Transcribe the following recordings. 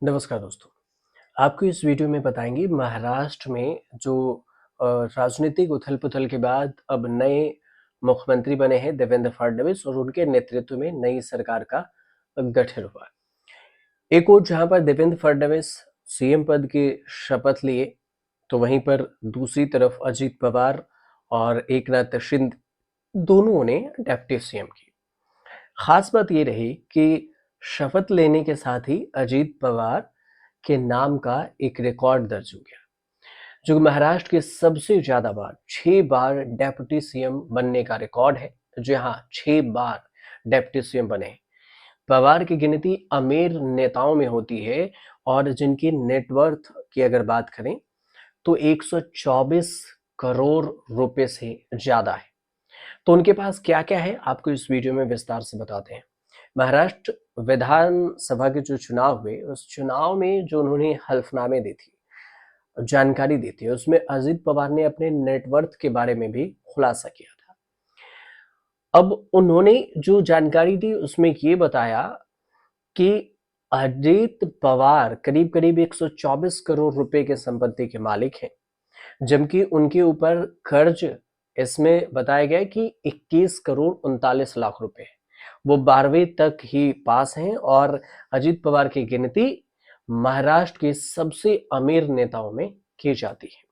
नमस्कार दोस्तों। आपको इस वीडियो में बताएँगे महाराष्ट्र में जो राजनीतिक उथल-पुथल के बाद अब नए मुख्यमंत्री बने हैं देवेंद्र फडणवीस और उनके नेतृत्व में नई सरकार का गठन हुआ। एक ओर जहाँ पर देवेंद्र फडणवीस सीएम पद की शपथ लिए, तो वहीं पर दूसरी तरफ अजीत पवार और एकनाथ शिंदे दोनों ने डिप्टी सीएम की। खास बात ये रही कि शपथ लेने के साथ ही अजीत पवार के नाम का एक रिकॉर्ड दर्ज हो गया, जो महाराष्ट्र के सबसे ज्यादा बार 6 बार डेप्यूटी सीएम बनने का रिकॉर्ड है। जी हाँ, 6 बार डेप्यूटी सीएम बने हैं। पवार की गिनती अमीर नेताओं में होती है और जिनकी नेटवर्थ की अगर बात करें तो 124 करोड़ रुपए से ज्यादा है। तो उनके पास क्या क्या है, आपको इस वीडियो में विस्तार से बताते हैं। महाराष्ट्र विधानसभा के जो चुनाव हुए, उस चुनाव में जो उन्होंने हल्फनामे दी थी, जानकारी दी थी, उसमें अजित पवार ने अपने नेटवर्थ के बारे में भी खुलासा किया था। अब उन्होंने जो जानकारी दी उसमें ये बताया कि अजित पवार करीब करीब 124 करोड़ रुपए के संपत्ति के मालिक हैं, जबकि उनके ऊपर कर्ज इसमें बताया गया कि 21 करोड़ 39 लाख रुपए है। वो 12वीं तक ही पास हैं और अजीत पवार की गिनती महाराष्ट्र के सबसे अमीर नेताओं में की जाती है।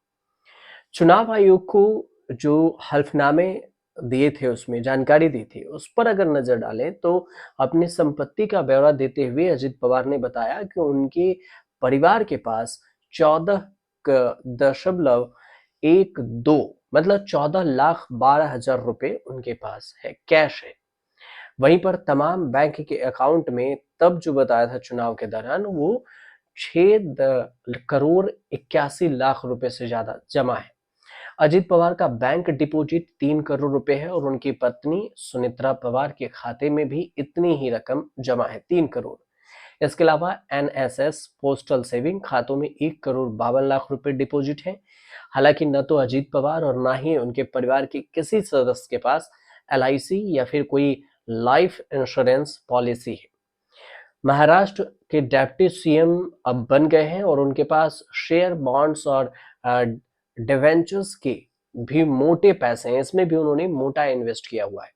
चुनाव आयोग को जो हल्फनामे दिए थे, उसमें जानकारी दी थी, उस पर अगर नजर डालें तो अपनी संपत्ति का ब्यौरा देते हुए अजित पवार ने बताया कि उनके परिवार के पास 14.12 मतलब 14,12,000 रुपए उनके पास है, कैश है। वहीं पर तमाम बैंक के अकाउंट में तब जो बताया था चुनाव के दौरान, वो 6 करोड़ 81 लाख रुपए से ज्यादा जमा है। अजित पवार का बैंक डिपॉजिट 3 करोड़ रुपए है और उनकी पत्नी सुनित्रा पवार के खाते में भी इतनी ही रकम जमा है, 3 करोड़। इसके अलावा एनएसएस पोस्टल सेविंग खातों में 1 करोड़ 52 लाख रुपए डिपॉजिट है। हालांकि न तो अजीत पवार और ना ही उनके परिवार के किसी सदस्य के पास एलआईसी या फिर कोई लाइफ इंश्योरेंस पॉलिसी है। महाराष्ट्र के डिप्टी सीएम अब बन गए हैं और उनके पास शेयर, बॉन्ड्स और डिवेंचर्स के भी मोटे पैसे हैं। इसमें भी उन्होंने मोटा इन्वेस्ट किया हुआ है।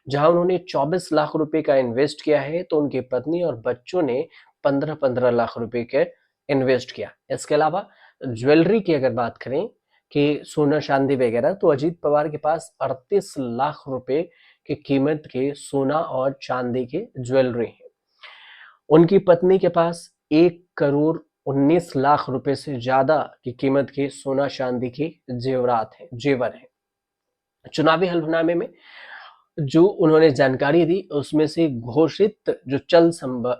जहां उन्होंने 24 लाख रुपए का इन्वेस्ट किया है, तो उनकी पत्नी और बच्चों ने 15-15 लाख रुपए के इन्वेस्ट किया। इसके अलावा ज्वेलरी की अगर बात करें कि सोना चांदी वगैरह, तो अजीत पवार के पास 38 लाख रुपए की कीमत के सोना और चांदी के ज्वेलरी है। उनकी पत्नी के पास 1 करोड़ 19 लाख रुपए से ज्यादा की कीमत के सोना चांदी के जेवर हैं। चुनावी हल्फनामे में जो उन्होंने जानकारी दी, उसमें से घोषित जो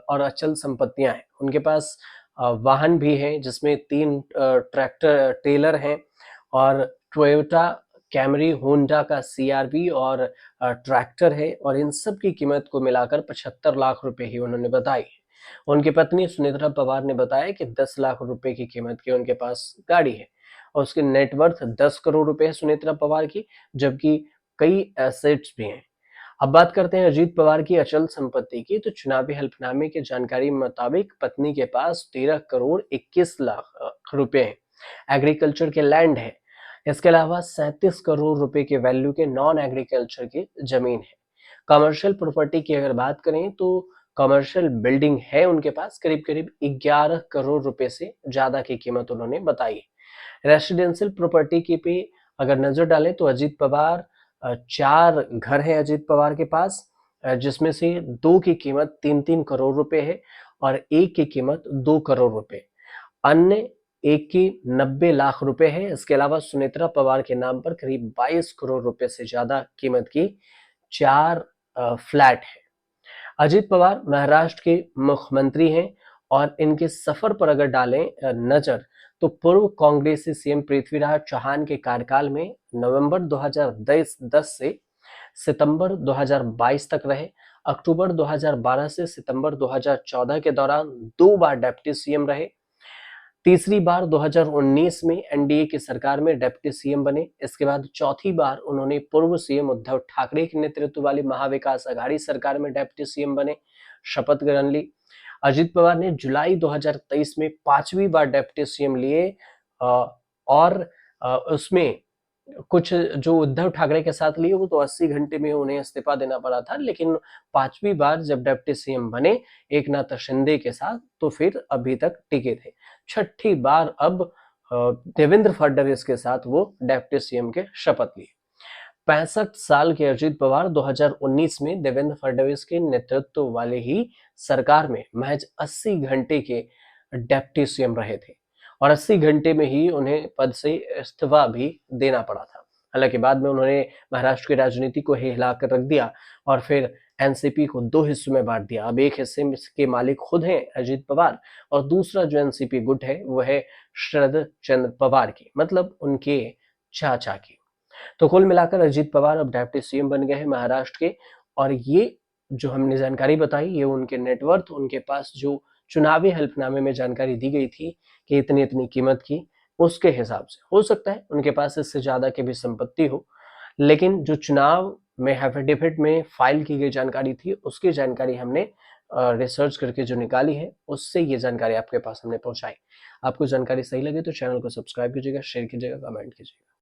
और अचल संपत्तियां हैं, उनके पास वाहन भी हैं, जिसमें 3 ट्रैक्टर ट्रेलर हैं और टोयोटा कैमरी, होंडा का सीआरवी और ट्रैक्टर है, और इन सब की कीमत को मिलाकर 75 लाख रुपए ही उन्होंने बताई। उनकी पत्नी सुनित्रा पवार ने बताया कि 10 लाख रुपए की कीमत की उनके पास गाड़ी है और उसकी नेटवर्थ 10 करोड़ रुपए है सुनित्रा पवार की, जबकि कई एसेट्स भी हैं। अब बात करते हैं अजीत पवार की अचल संपत्ति की। तो चुनावी हल्फनामे की जानकारी मुताबिक पत्नी के पास 13 करोड़ 21 लाख रुपए हैं, एग्रीकल्चर के लैंड है। इसके अलावा 37 करोड़ रुपए के वैल्यू के नॉन एग्रीकल्चर की जमीन है। कमर्शियल प्रॉपर्टी की अगर बात करें तो कमर्शियल बिल्डिंग है उनके पास, करीब करीब 11 करोड़ रुपए से ज्यादा की कीमत उन्होंने बताई। रेसिडेंशियल प्रॉपर्टी की पे अगर नजर डालें तो अजीत पवार 4 घर है अजीत पवार के पास, जिसमें से 2 की कीमत 3-3 करोड़ रुपए है और एक की कीमत 2 करोड़ रुपए। अन्य एक की 90 लाख रुपए है। इसके अलावा सुनेत्रा पवार के नाम पर करीब 22 करोड़ रुपए से ज्यादा कीमत की 4 फ्लैट है। अजीत पवार महाराष्ट्र के मुख्यमंत्री हैं और इनके सफर पर अगर डालें नजर, तो पूर्व कांग्रेसी सीएम पृथ्वीराज चौहान के कार्यकाल में नवंबर 2010 से सितंबर 2022 तक रहे। अक्टूबर 2012 से सितंबर 2014 के दौरान 2 बार डिप्टी सीएम रहे। तीसरी बार 2019 में एनडीए की सरकार में डिप्टी सीएम बने। इसके बाद चौथी बार उन्होंने पूर्व सीएम उद्धव ठाकरे के नेतृत्व वाली महाविकास आघाड़ी सरकार में डिप्टी सीएम बने, शपथ ग्रहण ली। अजित पवार ने जुलाई 2023 में 5वीं बार डिप्टी सीएम लिए और उसमें कुछ जो उद्धव ठाकरे के साथ लिए वो तो 80 घंटे में उन्हें इस्तीफा देना पड़ा था, लेकिन 5वीं बार जब डिप्टी सीएम बने एकनाथ शिंदे के साथ तो फिर अभी तक टिके थे। छठी बार अब देवेंद्र फडणवीस के साथ वो डिप्टी सीएम के शपथ लिए। 65 साल के अजित पवार 2019 में देवेंद्र फडणवीस के नेतृत्व वाले ही सरकार में महज 80 घंटे के डिप्टी सीएम रहे थे और 80 घंटे में ही उन्हें पद से इस्तीफा भी देना पड़ा था। हालांकि बाद में उन्होंने महाराष्ट्र की राजनीति को हिलाकर रख दिया और फिर एनसीपी को 2 हिस्सों में बांट दिया। अब एक हिस्से के मालिक खुद हैं अजित पवार और दूसरा जो एनसीपी गुट है वो है शरद चंद्र पवार की, मतलब उनके चाचा की। तो कुल मिलाकर अजित पवार अब डिप्टी सीएम बन गए हैं महाराष्ट्र के और ये जो हमने जानकारी बताई ये उनके नेटवर्थ, उनके पास जो चुनावी हल्फनामे में जानकारी दी गई थी कि इतनी इतनी कीमत की, उसके हिसाब से हो सकता है उनके पास इससे ज्यादा की भी संपत्ति हो, लेकिन जो चुनाव में एफिडेविट में फाइल की गई जानकारी थी उसकी जानकारी हमने रिसर्च करके जो निकाली है उससे ये जानकारी आपके पास हमने पहुंचाई। आपको जानकारी सही लगे तो चैनल को सब्सक्राइब कीजिएगा, शेयर कीजिएगा, कमेंट कीजिएगा।